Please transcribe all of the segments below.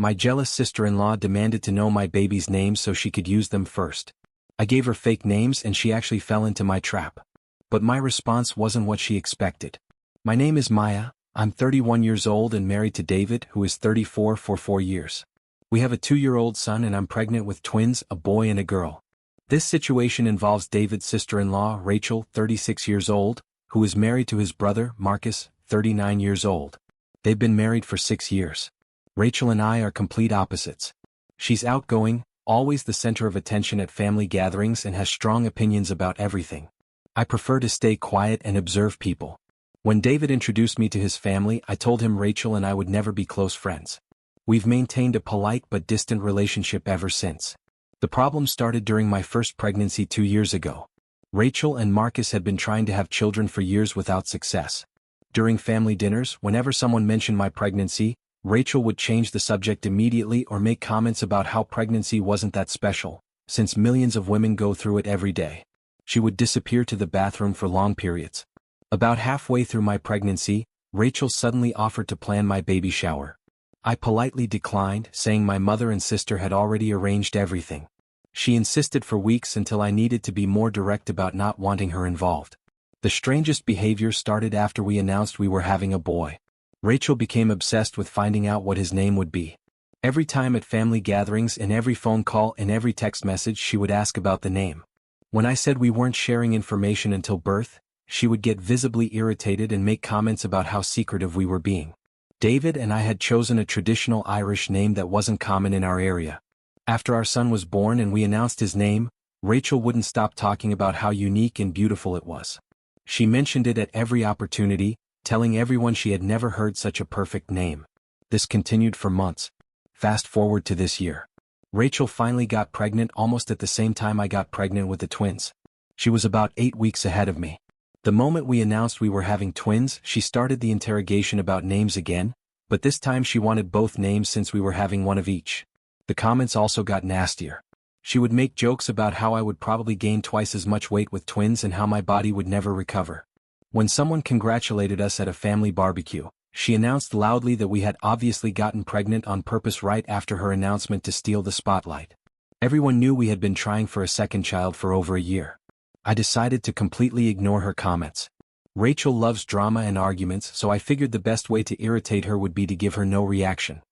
My jealous sister-in-law demanded to know my baby's names so she could use them first. I gave her fake names and she actually fell into my trap. But my response wasn't what she expected. My name is Maya, I'm 31 years old and married to David, who is 34 for 4 years. We have a 2-year-old son and I'm pregnant with twins, a boy and a girl. This situation involves David's sister-in-law, Rachel, 36 years old, who is married to his brother, Marcus, 39 years old. They've been married for 6 years. Rachel and I are complete opposites. She's outgoing, always the center of attention at family gatherings and has strong opinions about everything. I prefer to stay quiet and observe people. When David introduced me to his family, I told him Rachel and I would never be close friends. We've maintained a polite but distant relationship ever since. The problem started during my first pregnancy 2 years ago. Rachel and Marcus had been trying to have children for years without success. During family dinners, whenever someone mentioned my pregnancy, Rachel would change the subject immediately or make comments about how pregnancy wasn't that special, since millions of women go through it every day. She would disappear to the bathroom for long periods. About halfway through my pregnancy, Rachel suddenly offered to plan my baby shower. I politely declined, saying my mother and sister had already arranged everything. She insisted for weeks until I needed to be more direct about not wanting her involved. The strangest behavior started after we announced we were having a boy. Rachel became obsessed with finding out what his name would be. Every time at family gatherings, in every phone call, in every text message, she would ask about the name. When I said we weren't sharing information until birth, she would get visibly irritated and make comments about how secretive we were being. David and I had chosen a traditional Irish name that wasn't common in our area. After our son was born and we announced his name, Rachel wouldn't stop talking about how unique and beautiful it was. She mentioned it at every opportunity, telling everyone she had never heard such a perfect name. This continued for months. Fast forward to this year. Rachel finally got pregnant almost at the same time I got pregnant with the twins. She was about 8 weeks ahead of me. The moment we announced we were having twins, she started the interrogation about names again, but this time she wanted both names since we were having one of each. The comments also got nastier. She would make jokes about how I would probably gain twice as much weight with twins and how my body would never recover. When someone congratulated us at a family barbecue, she announced loudly that we had obviously gotten pregnant on purpose right after her announcement to steal the spotlight. Everyone knew we had been trying for a second child for over a year. I decided to completely ignore her comments. Rachel loves drama and arguments, so I figured the best way to irritate her would be to give her no reaction.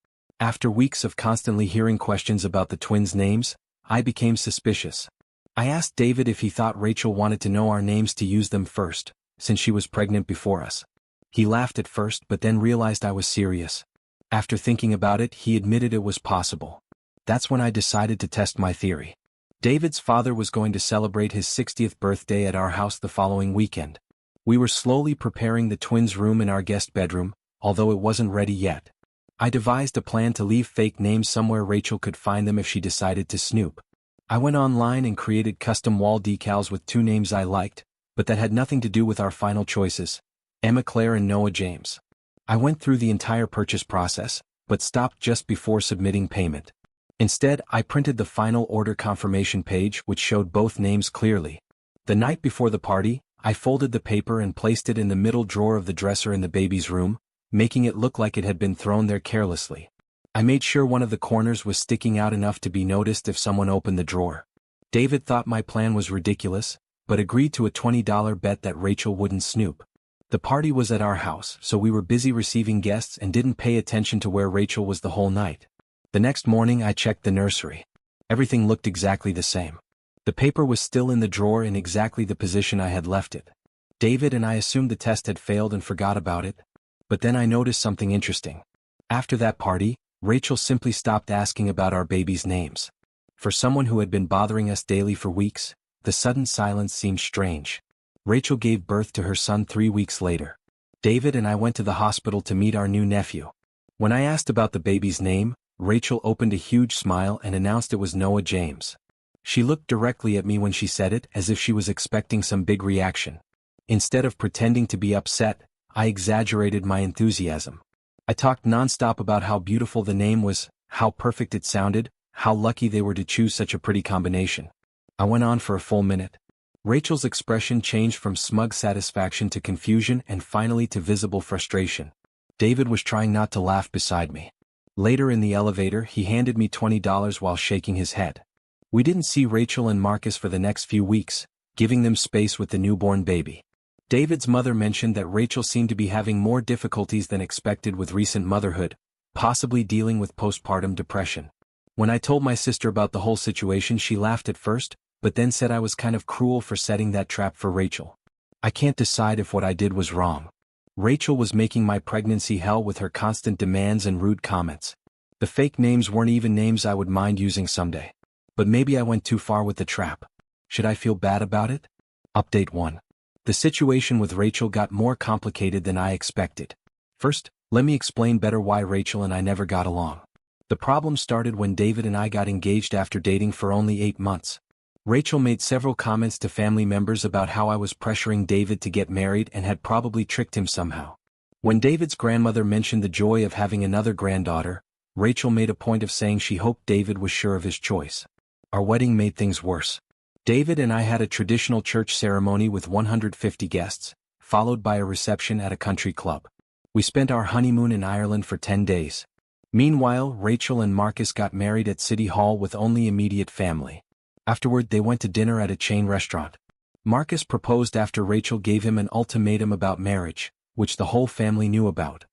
After weeks of constantly hearing questions about the twins' names, I became suspicious. I asked David if he thought Rachel wanted to know our names to use them first, since she was pregnant before us. He laughed at first but then realized I was serious. After thinking about it, he admitted it was possible. That's when I decided to test my theory. David's father was going to celebrate his 60th birthday at our house the following weekend. We were slowly preparing the twins' room in our guest bedroom, although it wasn't ready yet. I devised a plan to leave fake names somewhere Rachel could find them if she decided to snoop. I went online and created custom wall decals with 2 names I liked, but that had nothing to do with our final choices, Emma Claire and Noah James. I went through the entire purchase process, but stopped just before submitting payment. Instead, I printed the final order confirmation page which showed both names clearly. The night before the party, I folded the paper and placed it in the middle drawer of the dresser in the baby's room, making it look like it had been thrown there carelessly. I made sure one of the corners was sticking out enough to be noticed if someone opened the drawer. David thought my plan was ridiculous, but agreed to a $20 bet that Rachel wouldn't snoop. The party was at our house, so we were busy receiving guests and didn't pay attention to where Rachel was the whole night. The next morning I checked the nursery. Everything looked exactly the same. The paper was still in the drawer in exactly the position I had left it. David and I assumed the test had failed and forgot about it. But then I noticed something interesting. After that party, Rachel simply stopped asking about our babies' names. For someone who had been bothering us daily for weeks, the sudden silence seemed strange. Rachel gave birth to her son 3 weeks later. David and I went to the hospital to meet our new nephew. When I asked about the baby's name, Rachel opened a huge smile and announced it was Noah James. She looked directly at me when she said it, as if she was expecting some big reaction. Instead of pretending to be upset, I exaggerated my enthusiasm. I talked nonstop about how beautiful the name was, how perfect it sounded, how lucky they were to choose such a pretty combination. I went on for a full minute. Rachel's expression changed from smug satisfaction to confusion and finally to visible frustration. David was trying not to laugh beside me. Later in the elevator, he handed me $20 while shaking his head. We didn't see Rachel and Marcus for the next few weeks, giving them space with the newborn baby. David's mother mentioned that Rachel seemed to be having more difficulties than expected with recent motherhood, possibly dealing with postpartum depression. When I told my sister about the whole situation, she laughed at first, but then said I was kind of cruel for setting that trap for Rachel. I can't decide if what I did was wrong. Rachel was making my pregnancy hell with her constant demands and rude comments. The fake names weren't even names I would mind using someday. But maybe I went too far with the trap. Should I feel bad about it? Update 1. The situation with Rachel got more complicated than I expected. First, let me explain better why Rachel and I never got along. The problem started when David and I got engaged after dating for only 8 months. Rachel made several comments to family members about how I was pressuring David to get married and had probably tricked him somehow. When David's grandmother mentioned the joy of having another granddaughter, Rachel made a point of saying she hoped David was sure of his choice. Our wedding made things worse. David and I had a traditional church ceremony with 150 guests, followed by a reception at a country club. We spent our honeymoon in Ireland for 10 days. Meanwhile, Rachel and Marcus got married at City Hall with only immediate family. Afterward, they went to dinner at a chain restaurant. Marcus proposed after Rachel gave him an ultimatum about marriage, which the whole family knew about.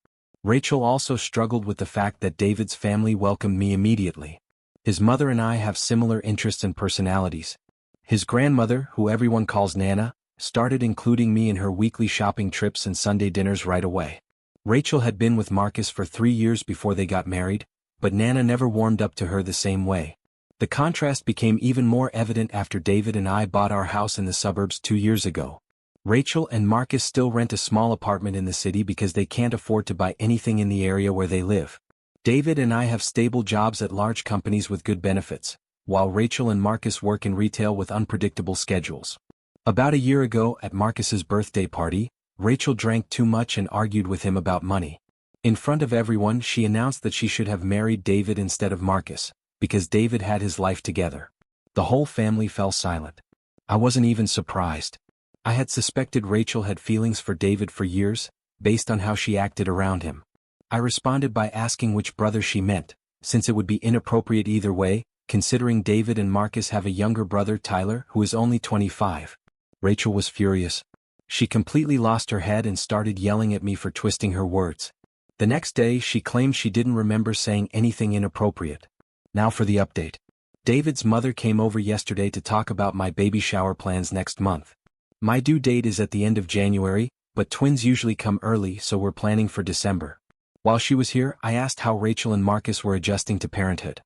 Rachel also struggled with the fact that David's family welcomed me immediately. His mother and I have similar interests and personalities. His grandmother, who everyone calls Nana, started including me in her weekly shopping trips and Sunday dinners right away. Rachel had been with Marcus for 3 years before they got married, but Nana never warmed up to her the same way. The contrast became even more evident after David and I bought our house in the suburbs 2 years ago. Rachel and Marcus still rent a small apartment in the city because they can't afford to buy anything in the area where they live. David and I have stable jobs at large companies with good benefits, while Rachel and Marcus work in retail with unpredictable schedules. About a year ago, at Marcus's birthday party, Rachel drank too much and argued with him about money. In front of everyone, she announced that she should have married David instead of Marcus, because David had his life together. The whole family fell silent. I wasn't even surprised. I had suspected Rachel had feelings for David for years, based on how she acted around him. I responded by asking which brother she meant, since it would be inappropriate either way, considering David and Marcus have a younger brother, Tyler, who is only 25. Rachel was furious. She completely lost her head and started yelling at me for twisting her words. The next day, she claimed she didn't remember saying anything inappropriate. Now for the update. David's mother came over yesterday to talk about my baby shower plans next month. My due date is at the end of January, but twins usually come early, so we're planning for December. While she was here, I asked how Rachel and Marcus were adjusting to parenthood.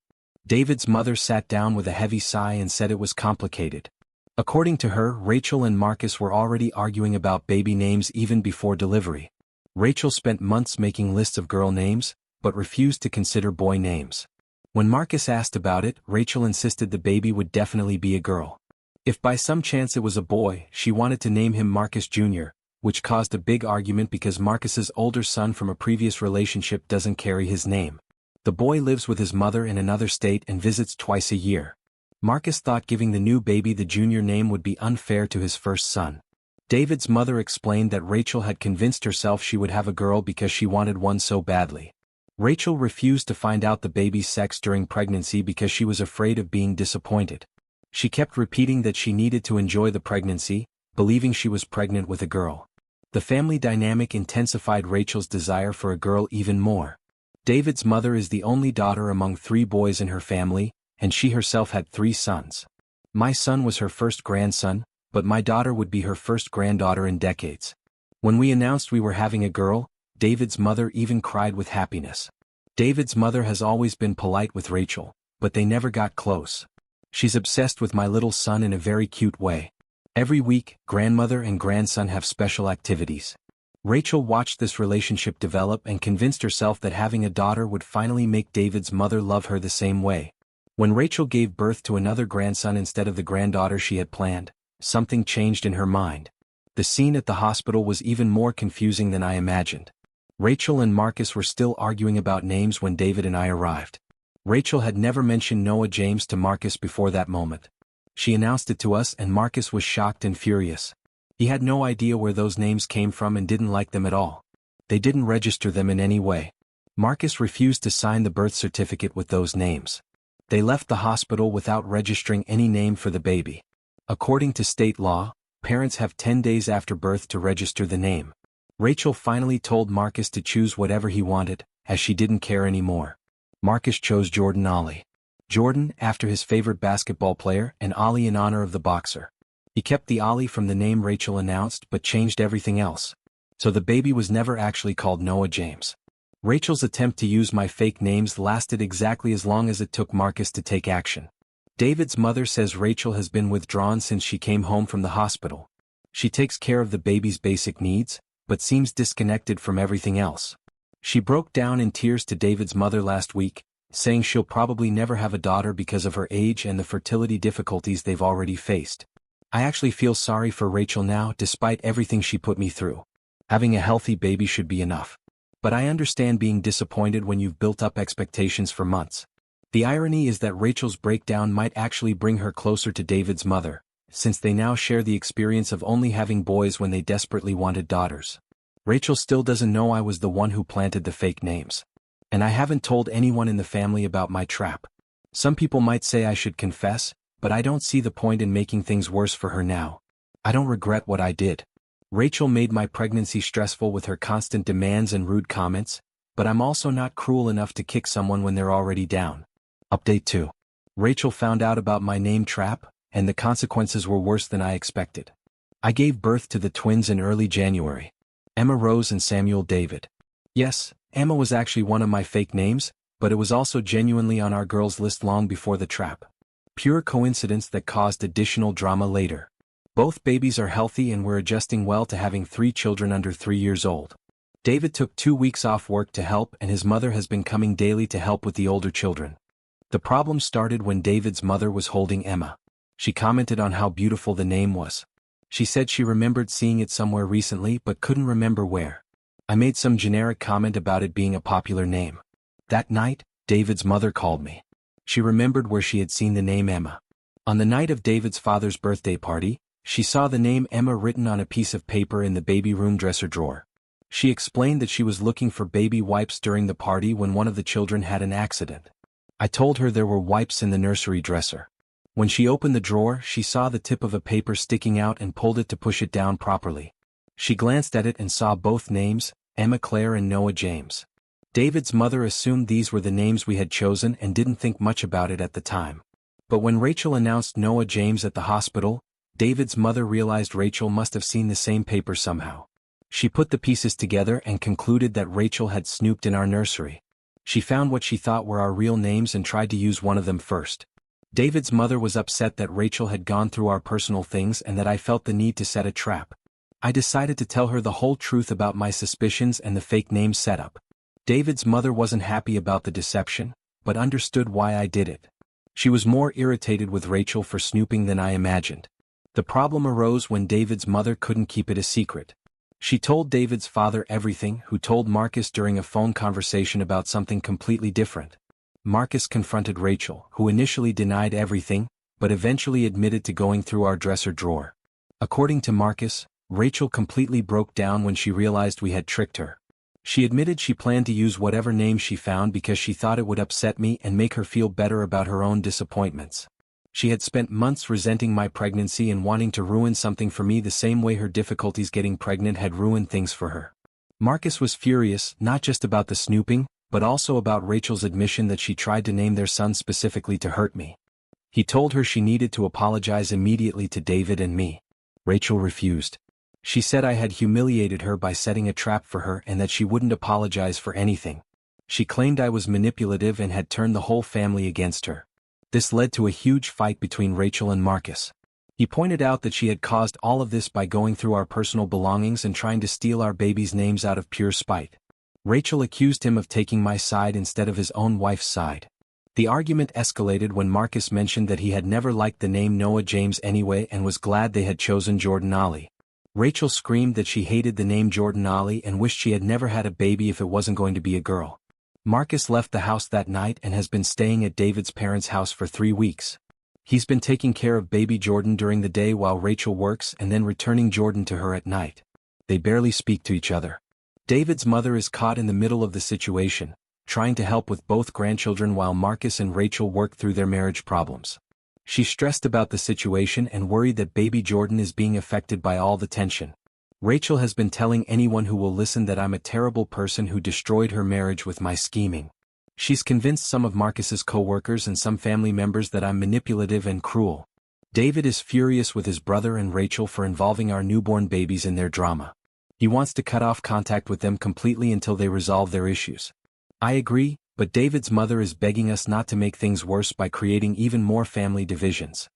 David's mother sat down with a heavy sigh and said it was complicated. According to her, Rachel and Marcus were already arguing about baby names even before delivery. Rachel spent months making lists of girl names, but refused to consider boy names. When Marcus asked about it, Rachel insisted the baby would definitely be a girl. If by some chance it was a boy, she wanted to name him Marcus Jr., which caused a big argument because Marcus's older son from a previous relationship doesn't carry his name. The boy lives with his mother in another state and visits twice a year. Marcus thought giving the new baby the junior name would be unfair to his first son. David's mother explained that Rachel had convinced herself she would have a girl because she wanted one so badly. Rachel refused to find out the baby's sex during pregnancy because she was afraid of being disappointed. She kept repeating that she needed to enjoy the pregnancy, believing she was pregnant with a girl. The family dynamic intensified Rachel's desire for a girl even more. David's mother is the only daughter among 3 boys in her family, and she herself had 3 sons. My son was her first grandson, but my daughter would be her first granddaughter in decades. When we announced we were having a girl, David's mother even cried with happiness. David's mother has always been polite with Rachel, but they never got close. She's obsessed with my little son in a very cute way. Every week, grandmother and grandson have special activities. Rachel watched this relationship develop and convinced herself that having a daughter would finally make David's mother love her the same way. When Rachel gave birth to another grandson instead of the granddaughter she had planned, something changed in her mind. The scene at the hospital was even more confusing than I imagined. Rachel and Marcus were still arguing about names when David and I arrived. Rachel had never mentioned Noah James to Marcus before that moment. She announced it to us and Marcus was shocked and furious. He had no idea where those names came from and didn't like them at all. They didn't register them in any way. Marcus refused to sign the birth certificate with those names. They left the hospital without registering any name for the baby. According to state law, parents have 10 days after birth to register the name. Rachel finally told Marcus to choose whatever he wanted, as she didn't care anymore. Marcus chose Jordan Ollie. Jordan, after his favorite basketball player, and Ollie in honor of the boxer. He kept the Ollie from the name Rachel announced but changed everything else. So the baby was never actually called Noah James. Rachel's attempt to use my fake names lasted exactly as long as it took Marcus to take action. David's mother says Rachel has been withdrawn since she came home from the hospital. She takes care of the baby's basic needs, but seems disconnected from everything else. She broke down in tears to David's mother last week, saying she'll probably never have a daughter because of her age and the fertility difficulties they've already faced. I actually feel sorry for Rachel now despite everything she put me through. Having a healthy baby should be enough. But I understand being disappointed when you've built up expectations for months. The irony is that Rachel's breakdown might actually bring her closer to David's mother, since they now share the experience of only having boys when they desperately wanted daughters. Rachel still doesn't know I was the one who planted the fake names. And I haven't told anyone in the family about my trap. Some people might say I should confess, but I don't see the point in making things worse for her now. I don't regret what I did. Rachel made my pregnancy stressful with her constant demands and rude comments, but I'm also not cruel enough to kick someone when they're already down. Update 2. Rachel found out about my name trap, and the consequences were worse than I expected. I gave birth to the twins in early January. Emma Rose and Samuel David. Yes, Emma was actually one of my fake names, but it was also genuinely on our girls' list long before the trap. Pure coincidence that caused additional drama later. Both babies are healthy and we're adjusting well to having 3 children under 3 years old. David took 2 weeks off work to help and his mother has been coming daily to help with the older children. The problem started when David's mother was holding Emma. She commented on how beautiful the name was. She said she remembered seeing it somewhere recently but couldn't remember where. I made some generic comment about it being a popular name. That night, David's mother called me. She remembered where she had seen the name Emma. On the night of David's father's birthday party, she saw the name Emma written on a piece of paper in the baby room dresser drawer. She explained that she was looking for baby wipes during the party when one of the children had an accident. I told her there were wipes in the nursery dresser. When she opened the drawer, she saw the tip of a paper sticking out and pulled it to push it down properly. She glanced at it and saw both names, Emma Claire and Noah James. David's mother assumed these were the names we had chosen and didn't think much about it at the time. But when Rachel announced Noah James at the hospital, David's mother realized Rachel must have seen the same paper somehow. She put the pieces together and concluded that Rachel had snooped in our nursery. She found what she thought were our real names and tried to use one of them first. David's mother was upset that Rachel had gone through our personal things and that I felt the need to set a trap. I decided to tell her the whole truth about my suspicions and the fake name setup. David's mother wasn't happy about the deception, but understood why I did it. She was more irritated with Rachel for snooping than I imagined. The problem arose when David's mother couldn't keep it a secret. She told David's father everything, who told Marcus during a phone conversation about something completely different. Marcus confronted Rachel, who initially denied everything, but eventually admitted to going through our dresser drawer. According to Marcus, Rachel completely broke down when she realized we had tricked her. She admitted she planned to use whatever name she found because she thought it would upset me and make her feel better about her own disappointments. She had spent months resenting my pregnancy and wanting to ruin something for me the same way her difficulties getting pregnant had ruined things for her. Marcus was furious, not just about the snooping, but also about Rachel's admission that she tried to name their son specifically to hurt me. He told her she needed to apologize immediately to David and me. Rachel refused. She said I had humiliated her by setting a trap for her and that she wouldn't apologize for anything. She claimed I was manipulative and had turned the whole family against her. This led to a huge fight between Rachel and Marcus. He pointed out that she had caused all of this by going through our personal belongings and trying to steal our babies' names out of pure spite. Rachel accused him of taking my side instead of his own wife's side. The argument escalated when Marcus mentioned that he had never liked the name Noah James anyway and was glad they had chosen Jordan Ollie. Rachel screamed that she hated the name Jordan Ollie and wished she had never had a baby if it wasn't going to be a girl. Marcus left the house that night and has been staying at David's parents' house for 3 weeks. He's been taking care of baby Jordan during the day while Rachel works and then returning Jordan to her at night. They barely speak to each other. David's mother is caught in the middle of the situation, trying to help with both grandchildren while Marcus and Rachel worked through their marriage problems. She's stressed about the situation and worried that baby Jordan is being affected by all the tension. Rachel has been telling anyone who will listen that I'm a terrible person who destroyed her marriage with my scheming. She's convinced some of Marcus's co-workers and some family members that I'm manipulative and cruel. David is furious with his brother and Rachel for involving our newborn babies in their drama. He wants to cut off contact with them completely until they resolve their issues. I agree, but David's mother is begging us not to make things worse by creating even more family divisions.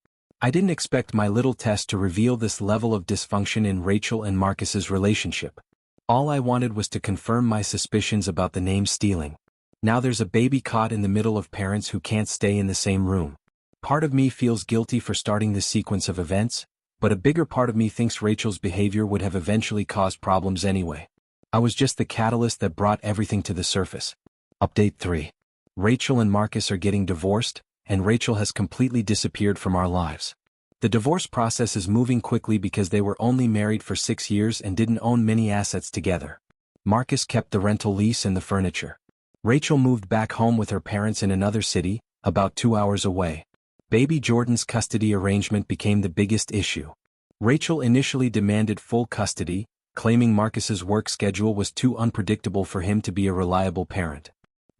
I didn't expect my little test to reveal this level of dysfunction in Rachel and Marcus's relationship. All I wanted was to confirm my suspicions about the name stealing. Now there's a baby caught in the middle of parents who can't stay in the same room. Part of me feels guilty for starting this sequence of events, but a bigger part of me thinks Rachel's behavior would have eventually caused problems anyway. I was just the catalyst that brought everything to the surface. Update 3. Rachel and Marcus are getting divorced, and Rachel has completely disappeared from our lives. The divorce process is moving quickly because they were only married for 6 years and didn't own many assets together. Marcus kept the rental lease and the furniture. Rachel moved back home with her parents in another city, about 2 hours away. Baby Jordan's custody arrangement became the biggest issue. Rachel initially demanded full custody, claiming Marcus's work schedule was too unpredictable for him to be a reliable parent.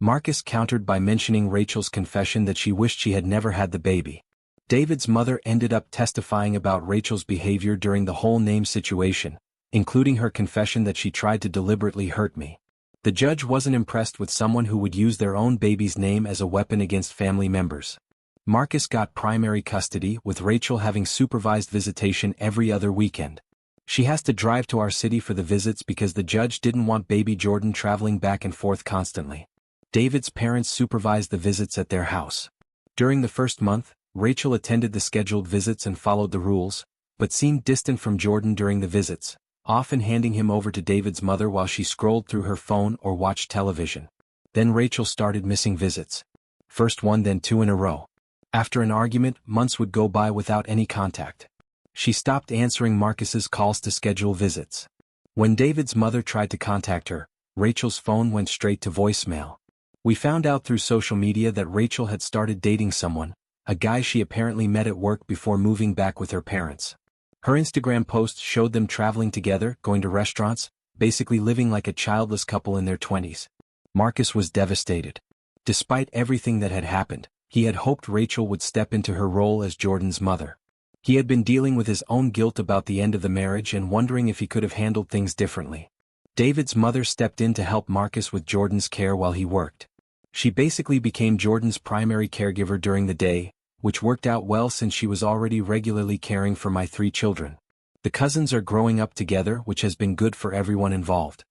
Marcus countered by mentioning Rachel's confession that she wished she had never had the baby. David's mother ended up testifying about Rachel's behavior during the whole name situation, including her confession that she tried to deliberately hurt me. The judge wasn't impressed with someone who would use their own baby's name as a weapon against family members. Marcus got primary custody, with Rachel having supervised visitation every other weekend. She has to drive to our city for the visits because the judge didn't want baby Jordan traveling back and forth constantly. David's parents supervised the visits at their house. During the first month, Rachel attended the scheduled visits and followed the rules, but seemed distant from Jordan during the visits, often handing him over to David's mother while she scrolled through her phone or watched television. Then Rachel started missing visits. First one, then 2 in a row. After an argument, months would go by without any contact. She stopped answering Marcus's calls to schedule visits. When David's mother tried to contact her, Rachel's phone went straight to voicemail. We found out through social media that Rachel had started dating someone, a guy she apparently met at work before moving back with her parents. Her Instagram posts showed them traveling together, going to restaurants, basically living like a childless couple in their 20s. Marcus was devastated. Despite everything that had happened, he had hoped Rachel would step into her role as Jordan's mother. He had been dealing with his own guilt about the end of the marriage and wondering if he could have handled things differently. David's mother stepped in to help Marcus with Jordan's care while he worked. She basically became Jordan's primary caregiver during the day, which worked out well since she was already regularly caring for my 3 children. The cousins are growing up together, which has been good for everyone involved.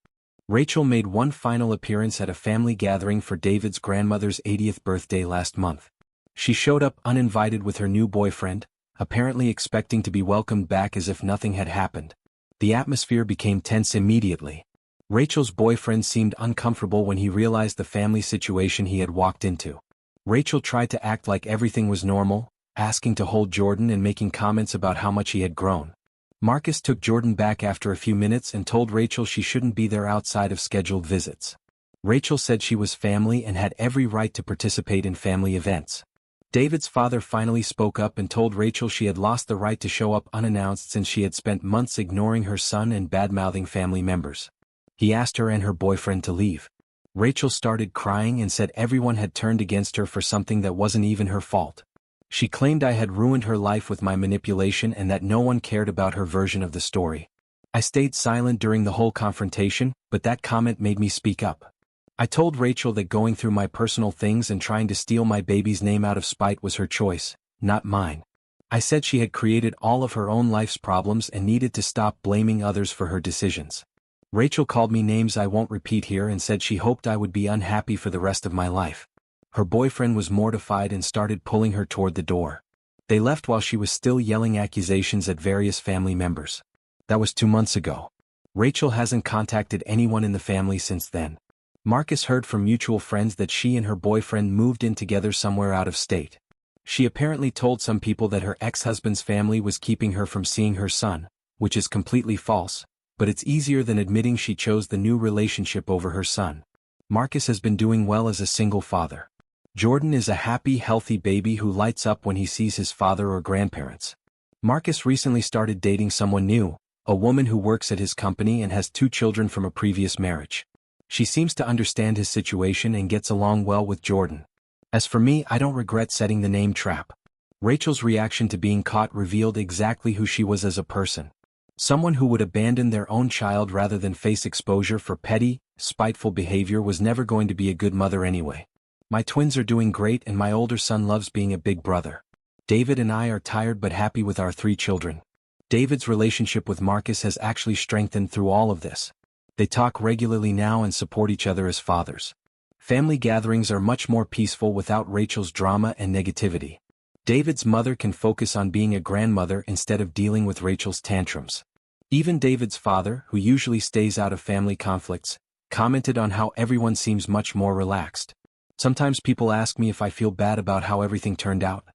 Rachel made one final appearance at a family gathering for David's grandmother's 80th birthday last month. She showed up uninvited with her new boyfriend, apparently expecting to be welcomed back as if nothing had happened. The atmosphere became tense immediately. Rachel's boyfriend seemed uncomfortable when he realized the family situation he had walked into. Rachel tried to act like everything was normal, asking to hold Jordan and making comments about how much he had grown. Marcus took Jordan back after a few minutes and told Rachel she shouldn't be there outside of scheduled visits. Rachel said she was family and had every right to participate in family events. David's father finally spoke up and told Rachel she had lost the right to show up unannounced since she had spent months ignoring her son and bad-mouthing family members. He asked her and her boyfriend to leave. Rachel started crying and said everyone had turned against her for something that wasn't even her fault. She claimed I had ruined her life with my manipulation and that no one cared about her version of the story. I stayed silent during the whole confrontation, but that comment made me speak up. I told Rachel that going through my personal things and trying to steal my baby's name out of spite was her choice, not mine. I said she had created all of her own life's problems and needed to stop blaming others for her decisions. Rachel called me names I won't repeat here and said she hoped I would be unhappy for the rest of my life. Her boyfriend was mortified and started pulling her toward the door. They left while she was still yelling accusations at various family members. That was 2 months ago. Rachel hasn't contacted anyone in the family since then. Marcus heard from mutual friends that she and her boyfriend moved in together somewhere out of state. She apparently told some people that her ex-husband's family was keeping her from seeing her son, which is completely false, but it's easier than admitting she chose the new relationship over her son. Marcus has been doing well as a single father. Jordan is a happy, healthy baby who lights up when he sees his father or grandparents. Marcus recently started dating someone new, a woman who works at his company and has 2 children from a previous marriage. She seems to understand his situation and gets along well with Jordan. As for me, I don't regret setting the name trap. Rachel's reaction to being caught revealed exactly who she was as a person. Someone who would abandon their own child rather than face exposure for petty, spiteful behavior was never going to be a good mother anyway. My twins are doing great and my older son loves being a big brother. David and I are tired but happy with our 3 children. David's relationship with Marcus has actually strengthened through all of this. They talk regularly now and support each other as fathers. Family gatherings are much more peaceful without Rachel's drama and negativity. David's mother can focus on being a grandmother instead of dealing with Rachel's tantrums. Even David's father, who usually stays out of family conflicts, commented on how everyone seems much more relaxed. Sometimes people ask me if I feel bad about how everything turned out.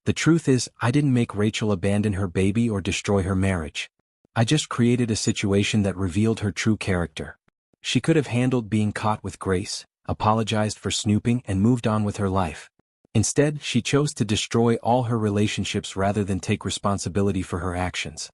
The truth is, I didn't make Rachel abandon her baby or destroy her marriage. I just created a situation that revealed her true character. She could have handled being caught with grace, apologized for snooping and moved on with her life. Instead, she chose to destroy all her relationships rather than take responsibility for her actions.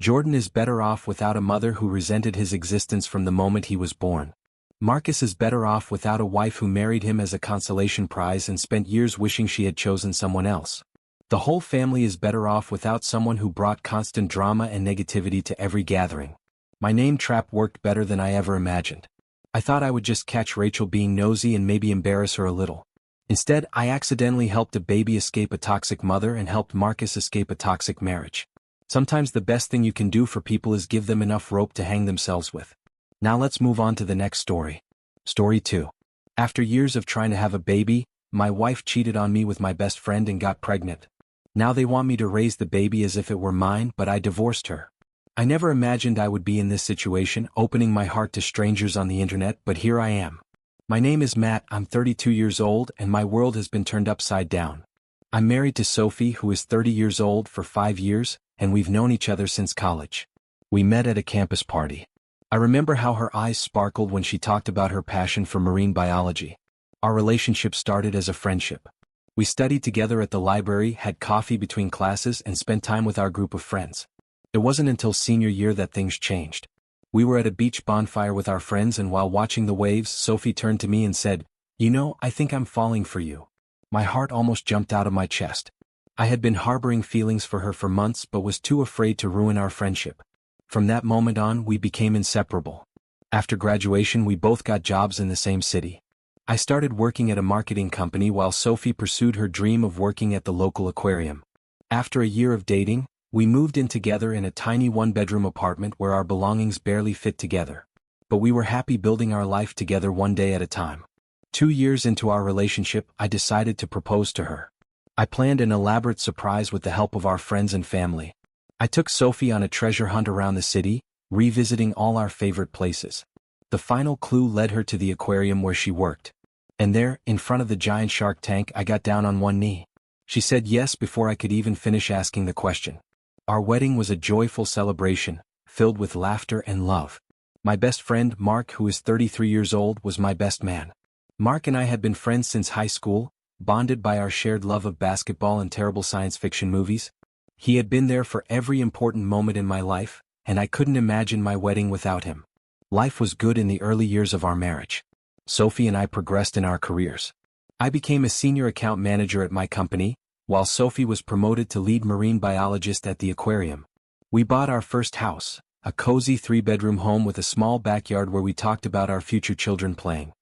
Jordan is better off without a mother who resented his existence from the moment he was born. Marcus is better off without a wife who married him as a consolation prize and spent years wishing she had chosen someone else. The whole family is better off without someone who brought constant drama and negativity to every gathering. My name trap worked better than I ever imagined. I thought I would just catch Rachel being nosy and maybe embarrass her a little. Instead, I accidentally helped a baby escape a toxic mother and helped Marcus escape a toxic marriage. Sometimes the best thing you can do for people is give them enough rope to hang themselves with. Now let's move on to the next story. Story 2. After years of trying to have a baby, my wife cheated on me with my best friend and got pregnant. Now they want me to raise the baby as if it were mine, but I divorced her. I never imagined I would be in this situation, opening my heart to strangers on the internet, but here I am. My name is Matt, I'm 32 years old and my world has been turned upside down. I'm married to Sophie, who is 30 years old, for 5 years, and we've known each other since college. We met at a campus party. I remember how her eyes sparkled when she talked about her passion for marine biology. Our relationship started as a friendship. We studied together at the library, had coffee between classes, and spent time with our group of friends. It wasn't until senior year that things changed. We were at a beach bonfire with our friends and while watching the waves, Sophie turned to me and said, "You know, I think I'm falling for you." My heart almost jumped out of my chest. I had been harboring feelings for her for months but was too afraid to ruin our friendship. From that moment on, we became inseparable. After graduation, we both got jobs in the same city. I started working at a marketing company while Sophie pursued her dream of working at the local aquarium. After a year of dating, we moved in together in a tiny 1-bedroom apartment where our belongings barely fit together. But we were happy building our life together one day at a time. 2 years into our relationship, I decided to propose to her. I planned an elaborate surprise with the help of our friends and family. I took Sophie on a treasure hunt around the city, revisiting all our favorite places. The final clue led her to the aquarium where she worked. And there, in front of the giant shark tank, I got down on one knee. She said yes before I could even finish asking the question. Our wedding was a joyful celebration, filled with laughter and love. My best friend, Mark, who is 33 years old, was my best man. Mark and I had been friends since high school, bonded by our shared love of basketball and terrible science fiction movies. He had been there for every important moment in my life, and I couldn't imagine my wedding without him. Life was good in the early years of our marriage. Sophie and I progressed in our careers. I became a senior account manager at my company, while Sophie was promoted to lead marine biologist at the aquarium. We bought our first house, a cozy 3-bedroom home with a small backyard where we talked about our future children playing.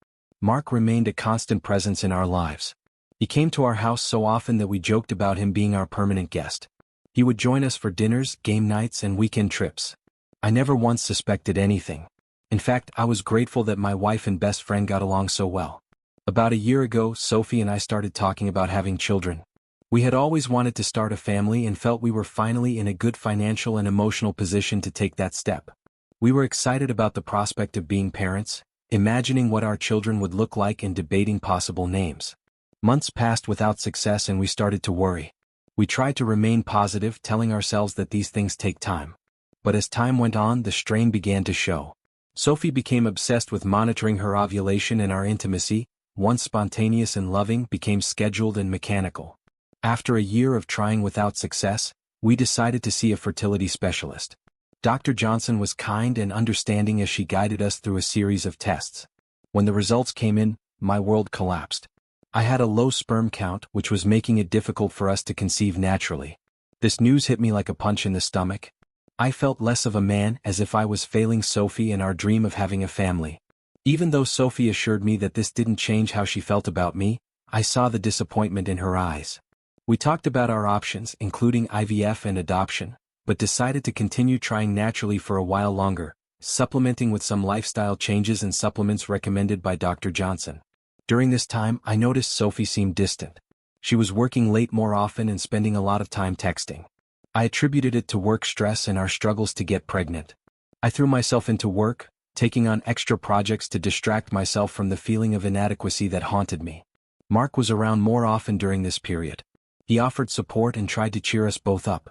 Mark remained a constant presence in our lives. He came to our house so often that we joked about him being our permanent guest. He would join us for dinners, game nights, and weekend trips. I never once suspected anything. In fact, I was grateful that my wife and best friend got along so well. About a year ago, Sophie and I started talking about having children. We had always wanted to start a family and felt we were finally in a good financial and emotional position to take that step. We were excited about the prospect of being parents, imagining what our children would look like and debating possible names. Months passed without success and we started to worry. We tried to remain positive, telling ourselves that these things take time. But as time went on, the strain began to show. Sophie became obsessed with monitoring her ovulation, and our intimacy, once spontaneous and loving, became scheduled and mechanical. After a year of trying without success, we decided to see a fertility specialist. Dr. Johnson was kind and understanding as she guided us through a series of tests. When the results came in, my world collapsed. I had a low sperm count, which was making it difficult for us to conceive naturally. This news hit me like a punch in the stomach. I felt less of a man, as if I was failing Sophie and our dream of having a family. Even though Sophie assured me that this didn't change how she felt about me, I saw the disappointment in her eyes. We talked about our options, including IVF and adoption, but decided to continue trying naturally for a while longer, supplementing with some lifestyle changes and supplements recommended by Dr. Johnson. During this time, I noticed Sophie seemed distant. She was working late more often and spending a lot of time texting. I attributed it to work stress and our struggles to get pregnant. I threw myself into work, taking on extra projects to distract myself from the feeling of inadequacy that haunted me. Mark was around more often during this period. He offered support and tried to cheer us both up.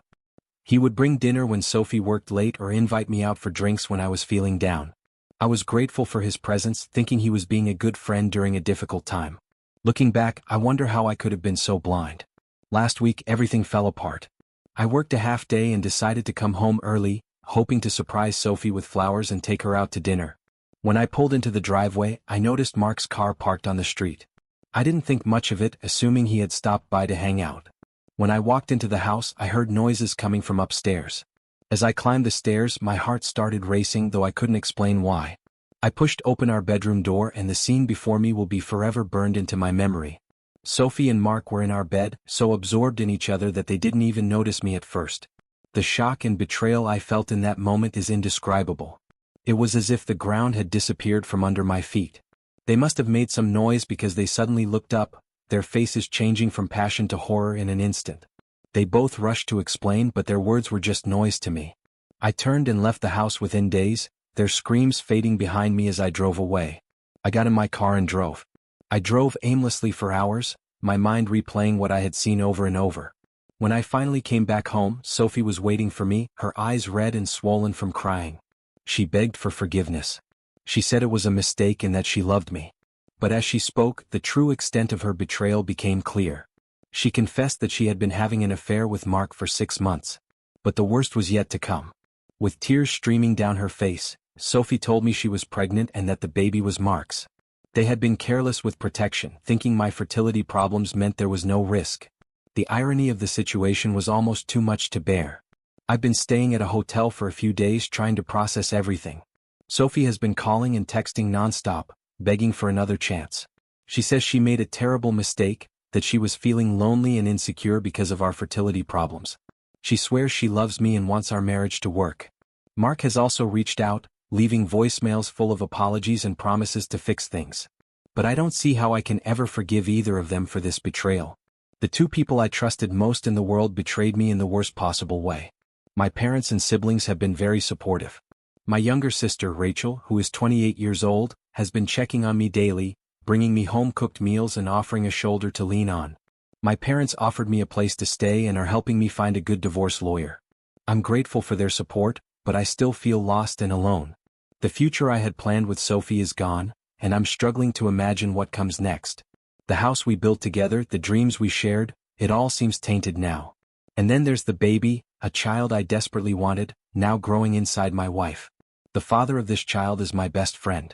He would bring dinner when Sophie worked late or invite me out for drinks when I was feeling down. I was grateful for his presence, thinking he was being a good friend during a difficult time. Looking back, I wonder how I could have been so blind. Last week, everything fell apart. I worked a half day and decided to come home early, hoping to surprise Sophie with flowers and take her out to dinner. When I pulled into the driveway, I noticed Mark's car parked on the street. I didn't think much of it, assuming he had stopped by to hang out. When I walked into the house, I heard noises coming from upstairs. As I climbed the stairs, my heart started racing, though I couldn't explain why. I pushed open our bedroom door, and the scene before me will be forever burned into my memory. Sophie and Mark were in our bed, so absorbed in each other that they didn't even notice me at first. The shock and betrayal I felt in that moment is indescribable. It was as if the ground had disappeared from under my feet. They must have made some noise because they suddenly looked up, their faces changing from passion to horror in an instant. They both rushed to explain, but their words were just noise to me. I turned and left the house within days, their screams fading behind me as I drove away. I got in my car and drove. I drove aimlessly for hours, my mind replaying what I had seen over and over. When I finally came back home, Sophie was waiting for me, her eyes red and swollen from crying. She begged for forgiveness. She said it was a mistake and that she loved me. But as she spoke, the true extent of her betrayal became clear. She confessed that she had been having an affair with Mark for 6 months. But the worst was yet to come. With tears streaming down her face, Sophie told me she was pregnant and that the baby was Mark's. They had been careless with protection, thinking my fertility problems meant there was no risk. The irony of the situation was almost too much to bear. I've been staying at a hotel for a few days trying to process everything. Sophie has been calling and texting nonstop, begging for another chance. She says she made a terrible mistake, that she was feeling lonely and insecure because of our fertility problems. She swears she loves me and wants our marriage to work. Mark has also reached out, leaving voicemails full of apologies and promises to fix things. But I don't see how I can ever forgive either of them for this betrayal. The two people I trusted most in the world betrayed me in the worst possible way. My parents and siblings have been very supportive. My younger sister, Rachel, who is 28 years old, has been checking on me daily, bringing me home-cooked meals and offering a shoulder to lean on. My parents offered me a place to stay and are helping me find a good divorce lawyer. I'm grateful for their support, but I still feel lost and alone. The future I had planned with Sophie is gone, and I'm struggling to imagine what comes next. The house we built together, the dreams we shared, it all seems tainted now. And then there's the baby, a child I desperately wanted, now growing inside my wife. The father of this child is my best friend.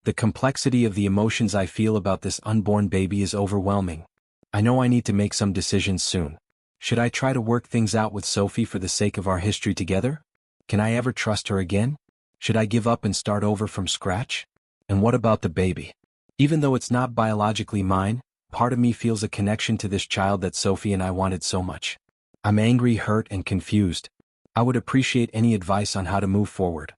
The complexity of the emotions I feel about this unborn baby is overwhelming. I know I need to make some decisions soon. Should I try to work things out with Sophie for the sake of our history together? Can I ever trust her again? Should I give up and start over from scratch? And what about the baby? Even though it's not biologically mine, part of me feels a connection to this child that Sophie and I wanted so much. I'm angry, hurt, and confused. I would appreciate any advice on how to move forward.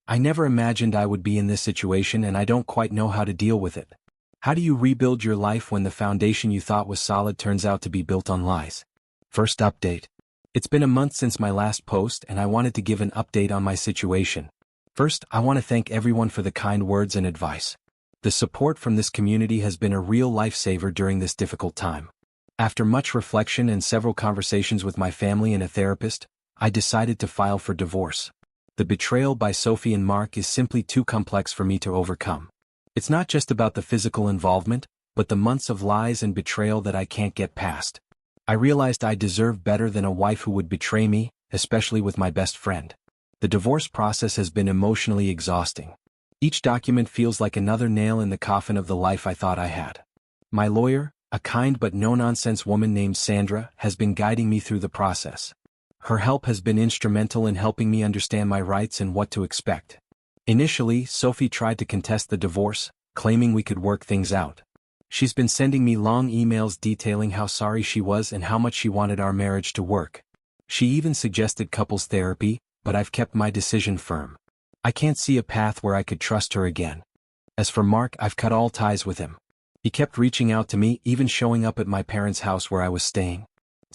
I never imagined I would be in this situation and I don't quite know how to deal with it. How do you rebuild your life when the foundation you thought was solid turns out to be built on lies? First update. It's been a month since my last post and I wanted to give an update on my situation. First, I want to thank everyone for the kind words and advice. The support from this community has been a real lifesaver during this difficult time. After much reflection and several conversations with my family and a therapist, I decided to file for divorce. The betrayal by Sophie and Mark is simply too complex for me to overcome. It's not just about the physical involvement, but the months of lies and betrayal that I can't get past. I realized I deserve better than a wife who would betray me, especially with my best friend. The divorce process has been emotionally exhausting. Each document feels like another nail in the coffin of the life I thought I had. My lawyer, a kind but no-nonsense woman named Sandra, has been guiding me through the process. Her help has been instrumental in helping me understand my rights and what to expect. Initially, Sophie tried to contest the divorce, claiming we could work things out. She's been sending me long emails detailing how sorry she was and how much she wanted our marriage to work. She even suggested couples therapy, but I've kept my decision firm. I can't see a path where I could trust her again. As for Mark, I've cut all ties with him. He kept reaching out to me, even showing up at my parents' house where I was staying.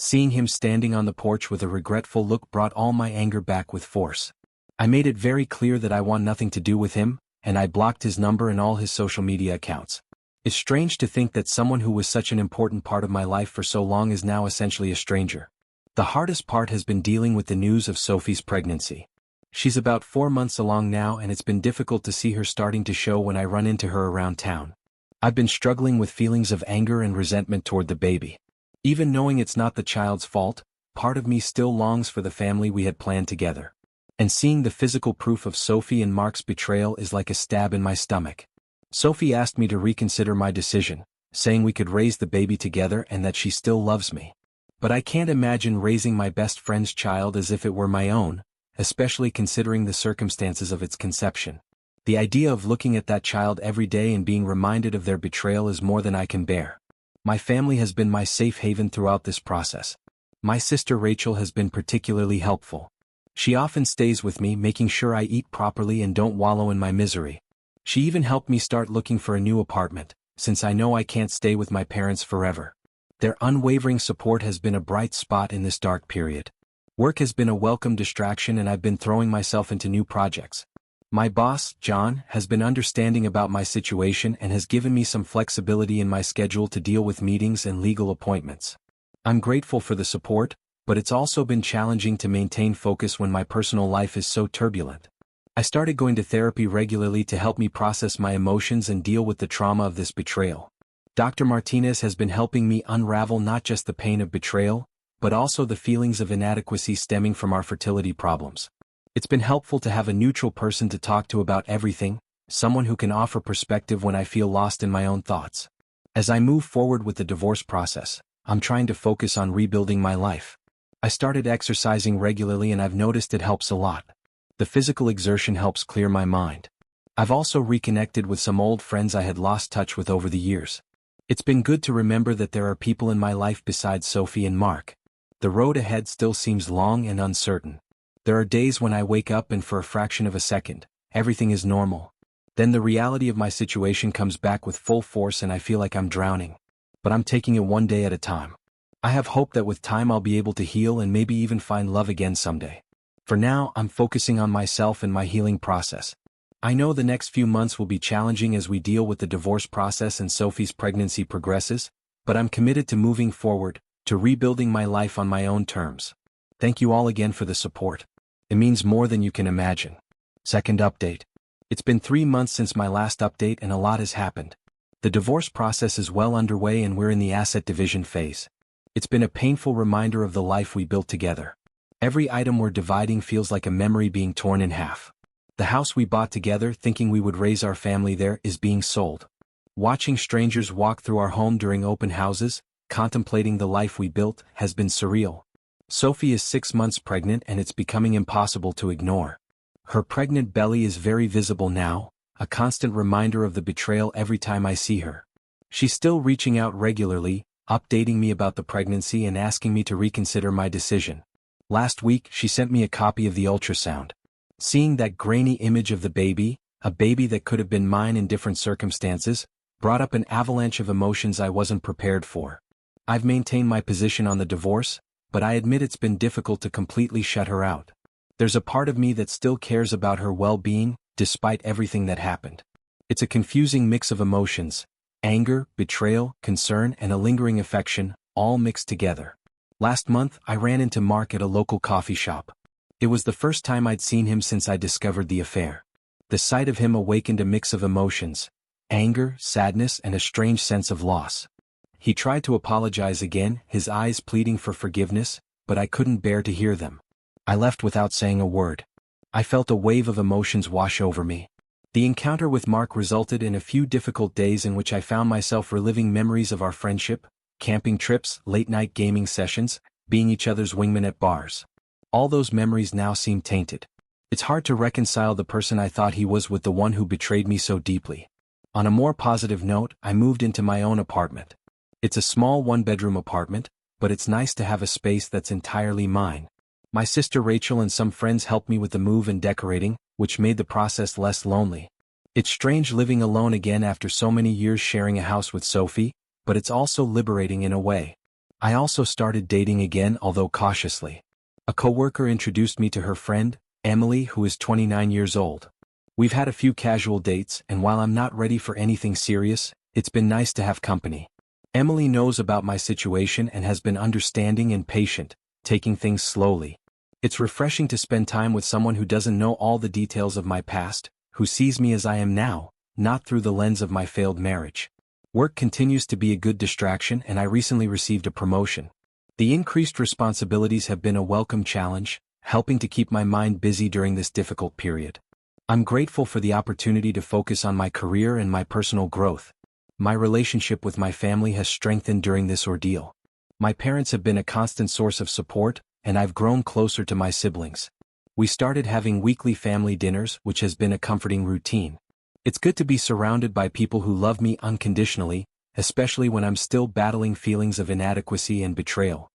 Seeing him standing on the porch with a regretful look brought all my anger back with force. I made it very clear that I want nothing to do with him, and I blocked his number and all his social media accounts. It's strange to think that someone who was such an important part of my life for so long is now essentially a stranger. The hardest part has been dealing with the news of Sophie's pregnancy. She's about 4 months along now, and it's been difficult to see her starting to show when I run into her around town. I've been struggling with feelings of anger and resentment toward the baby. Even knowing it's not the child's fault, part of me still longs for the family we had planned together. And seeing the physical proof of Sophie and Mark's betrayal is like a stab in my stomach. Sophie asked me to reconsider my decision, saying we could raise the baby together and that she still loves me. But I can't imagine raising my best friend's child as if it were my own, especially considering the circumstances of its conception. The idea of looking at that child every day and being reminded of their betrayal is more than I can bear. My family has been my safe haven throughout this process. My sister Rachel has been particularly helpful. She often stays with me, making sure I eat properly and don't wallow in my misery. She even helped me start looking for a new apartment, since I know I can't stay with my parents forever. Their unwavering support has been a bright spot in this dark period. Work has been a welcome distraction, and I've been throwing myself into new projects. My boss, John, has been understanding about my situation and has given me some flexibility in my schedule to deal with meetings and legal appointments. I'm grateful for the support, but it's also been challenging to maintain focus when my personal life is so turbulent. I started going to therapy regularly to help me process my emotions and deal with the trauma of this betrayal. Dr. Martinez has been helping me unravel not just the pain of betrayal, but also the feelings of inadequacy stemming from our fertility problems. It's been helpful to have a neutral person to talk to about everything, someone who can offer perspective when I feel lost in my own thoughts. As I move forward with the divorce process, I'm trying to focus on rebuilding my life. I started exercising regularly, and I've noticed it helps a lot. The physical exertion helps clear my mind. I've also reconnected with some old friends I had lost touch with over the years. It's been good to remember that there are people in my life besides Sophie and Mark. The road ahead still seems long and uncertain. There are days when I wake up and for a fraction of a second, everything is normal. Then the reality of my situation comes back with full force and I feel like I'm drowning. But I'm taking it one day at a time. I have hope that with time I'll be able to heal and maybe even find love again someday. For now, I'm focusing on myself and my healing process. I know the next few months will be challenging as we deal with the divorce process and Sophie's pregnancy progresses, but I'm committed to moving forward, to rebuilding my life on my own terms. Thank you all again for the support. It means more than you can imagine. Second update. It's been 3 months since my last update and a lot has happened. The divorce process is well underway and we're in the asset division phase. It's been a painful reminder of the life we built together. Every item we're dividing feels like a memory being torn in half. The house we bought together, thinking we would raise our family there, is being sold. Watching strangers walk through our home during open houses, contemplating the life we built, has been surreal. Sophie is 6 months pregnant and it's becoming impossible to ignore. Her pregnant belly is very visible now, a constant reminder of the betrayal every time I see her. She's still reaching out regularly, updating me about the pregnancy and asking me to reconsider my decision. Last week, she sent me a copy of the ultrasound. Seeing that grainy image of the baby, a baby that could have been mine in different circumstances, brought up an avalanche of emotions I wasn't prepared for. I've maintained my position on the divorce, but I admit it's been difficult to completely shut her out. There's a part of me that still cares about her well-being, despite everything that happened. It's a confusing mix of emotions: anger, betrayal, concern, and a lingering affection, all mixed together. Last month, I ran into Mark at a local coffee shop. It was the first time I'd seen him since I discovered the affair. The sight of him awakened a mix of emotions: anger, sadness, and a strange sense of loss. He tried to apologize again, his eyes pleading for forgiveness, but I couldn't bear to hear them. I left without saying a word. I felt a wave of emotions wash over me. The encounter with Mark resulted in a few difficult days in which I found myself reliving memories of our friendship, camping trips, late-night gaming sessions, being each other's wingmen at bars. All those memories now seem tainted. It's hard to reconcile the person I thought he was with the one who betrayed me so deeply. On a more positive note, I moved into my own apartment. It's a small one-bedroom apartment, but it's nice to have a space that's entirely mine. My sister Rachel and some friends helped me with the move and decorating, which made the process less lonely. It's strange living alone again after so many years sharing a house with Sophie, but it's also liberating in a way. I also started dating again, although cautiously. A coworker introduced me to her friend, Emily, who is 29 years old. We've had a few casual dates, and while I'm not ready for anything serious, it's been nice to have company. Emily knows about my situation and has been understanding and patient, taking things slowly. It's refreshing to spend time with someone who doesn't know all the details of my past, who sees me as I am now, not through the lens of my failed marriage. Work continues to be a good distraction, and I recently received a promotion. The increased responsibilities have been a welcome challenge, helping to keep my mind busy during this difficult period. I'm grateful for the opportunity to focus on my career and my personal growth. My relationship with my family has strengthened during this ordeal. My parents have been a constant source of support, and I've grown closer to my siblings. We started having weekly family dinners, which has been a comforting routine. It's good to be surrounded by people who love me unconditionally, especially when I'm still battling feelings of inadequacy and betrayal.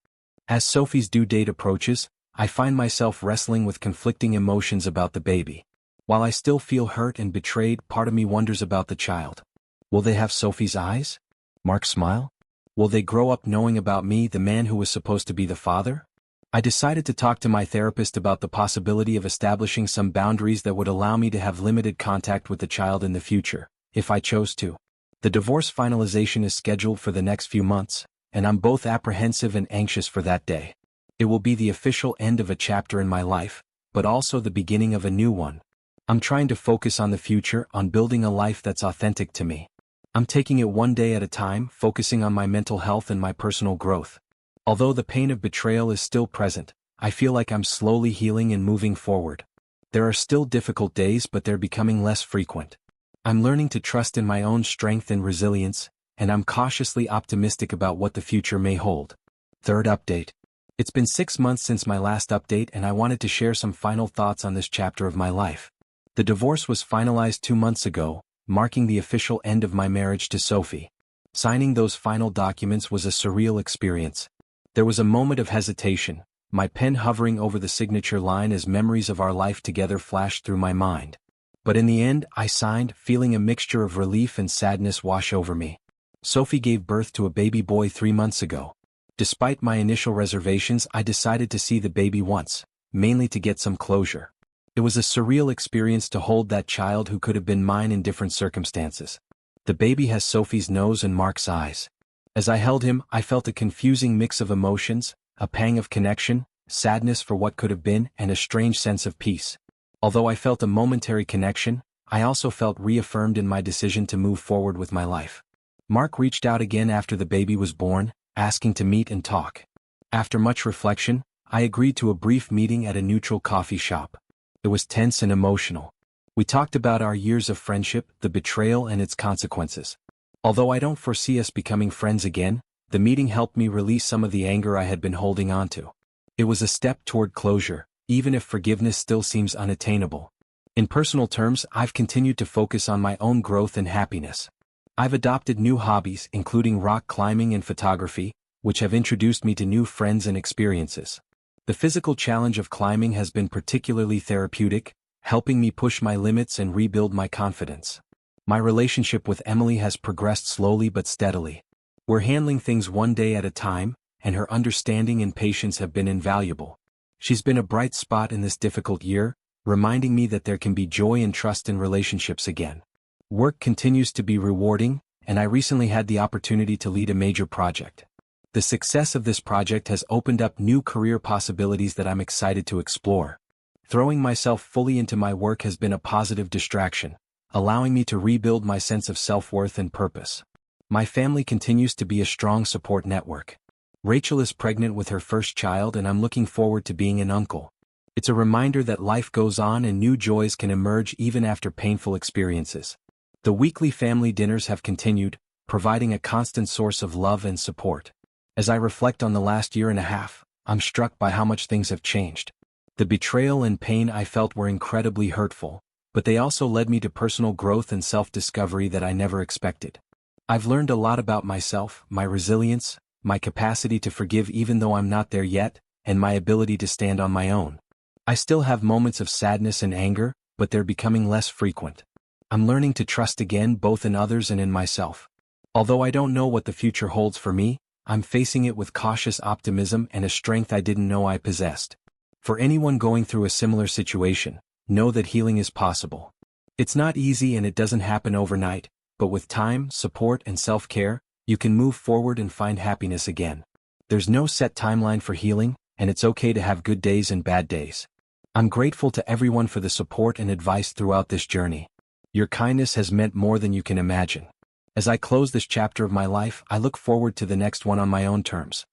As Sophie's due date approaches, I find myself wrestling with conflicting emotions about the baby. While I still feel hurt and betrayed, part of me wonders about the child. Will they have Sophie's eyes? Mark's smile? Will they grow up knowing about me, the man who was supposed to be the father? I decided to talk to my therapist about the possibility of establishing some boundaries that would allow me to have limited contact with the child in the future, if I chose to. The divorce finalization is scheduled for the next few months, and I'm both apprehensive and anxious for that day. It will be the official end of a chapter in my life, but also the beginning of a new one. I'm trying to focus on the future, on building a life that's authentic to me. I'm taking it one day at a time, focusing on my mental health and my personal growth. Although the pain of betrayal is still present, I feel like I'm slowly healing and moving forward. There are still difficult days, but they're becoming less frequent. I'm learning to trust in my own strength and resilience, and I'm cautiously optimistic about what the future may hold. Third update. It's been 6 months since my last update, and I wanted to share some final thoughts on this chapter of my life. The divorce was finalized 2 months ago, marking the official end of my marriage to Sophie. Signing those final documents was a surreal experience. There was a moment of hesitation, my pen hovering over the signature line as memories of our life together flashed through my mind. But in the end, I signed, feeling a mixture of relief and sadness wash over me. Sophie gave birth to a baby boy 3 months ago. Despite my initial reservations, I decided to see the baby once, mainly to get some closure. It was a surreal experience to hold that child who could have been mine in different circumstances. The baby has Sophie's nose and Mark's eyes. As I held him, I felt a confusing mix of emotions, a pang of connection, sadness for what could have been, and a strange sense of peace. Although I felt a momentary connection, I also felt reaffirmed in my decision to move forward with my life. Mark reached out again after the baby was born, asking to meet and talk. After much reflection, I agreed to a brief meeting at a neutral coffee shop. It was tense and emotional. We talked about our years of friendship, the betrayal and its consequences. Although I don't foresee us becoming friends again, the meeting helped me release some of the anger I had been holding onto. It was a step toward closure, even if forgiveness still seems unattainable. In personal terms, I've continued to focus on my own growth and happiness. I've adopted new hobbies, including rock climbing and photography, which have introduced me to new friends and experiences. The physical challenge of climbing has been particularly therapeutic, helping me push my limits and rebuild my confidence. My relationship with Emily has progressed slowly but steadily. We're handling things one day at a time, and her understanding and patience have been invaluable. She's been a bright spot in this difficult year, reminding me that there can be joy and trust in relationships again. Work continues to be rewarding, and I recently had the opportunity to lead a major project. The success of this project has opened up new career possibilities that I'm excited to explore. Throwing myself fully into my work has been a positive distraction, allowing me to rebuild my sense of self-worth and purpose. My family continues to be a strong support network. Rachel is pregnant with her first child and I'm looking forward to being an uncle. It's a reminder that life goes on and new joys can emerge even after painful experiences. The weekly family dinners have continued, providing a constant source of love and support. As I reflect on the last year and a half, I'm struck by how much things have changed. The betrayal and pain I felt were incredibly hurtful, but they also led me to personal growth and self-discovery that I never expected. I've learned a lot about myself, my resilience, my capacity to forgive even though I'm not there yet, and my ability to stand on my own. I still have moments of sadness and anger, but they're becoming less frequent. I'm learning to trust again both in others and in myself. Although I don't know what the future holds for me, I'm facing it with cautious optimism and a strength I didn't know I possessed. For anyone going through a similar situation, know that healing is possible. It's not easy and it doesn't happen overnight, but with time, support, and self-care, you can move forward and find happiness again. There's no set timeline for healing, and it's okay to have good days and bad days. I'm grateful to everyone for the support and advice throughout this journey. Your kindness has meant more than you can imagine. As I close this chapter of my life, I look forward to the next one on my own terms.